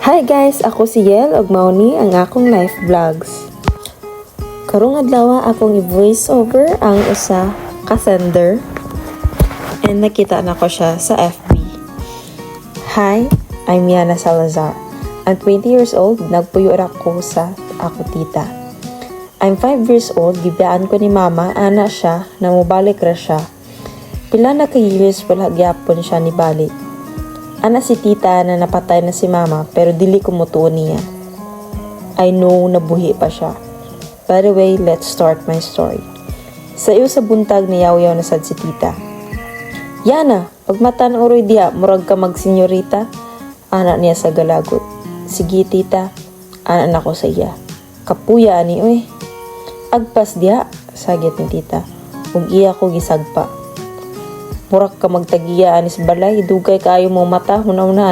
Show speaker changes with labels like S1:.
S1: Hi guys, ako si Yel ug mao ni ang akong life vlogs. Karong adlaw akong i-voice over ang usa ka sender and nakita na ko siya sa FB. Hi, I'm Yana Salazar. I'm 20 years old, nagpuyo ra ko sa ako tita. I'm 5 years old, gibiyaan ko ni mama, ana siya, na mobalik ra siya. Pila na ka years wala gyapon siya ni balik. Ana si tita na napatay na si mama pero dili ko mutuon niya. I know nabuhi pa siya. By the way, let's start my story. Sa iyo sa buntag niyaw-yaw na sad si tita. Yana, pagmata na uroy diha, murag ka magsenyorita. Ana niya sa galagot. Sige tita, ana na ko sa iya. Kapuya ani oy. Agpas diha, sagit ni tita. Ug iya ko gisagpa. Murak ka magtagiya anis balay, dugay kaayo mo mata, huna-una,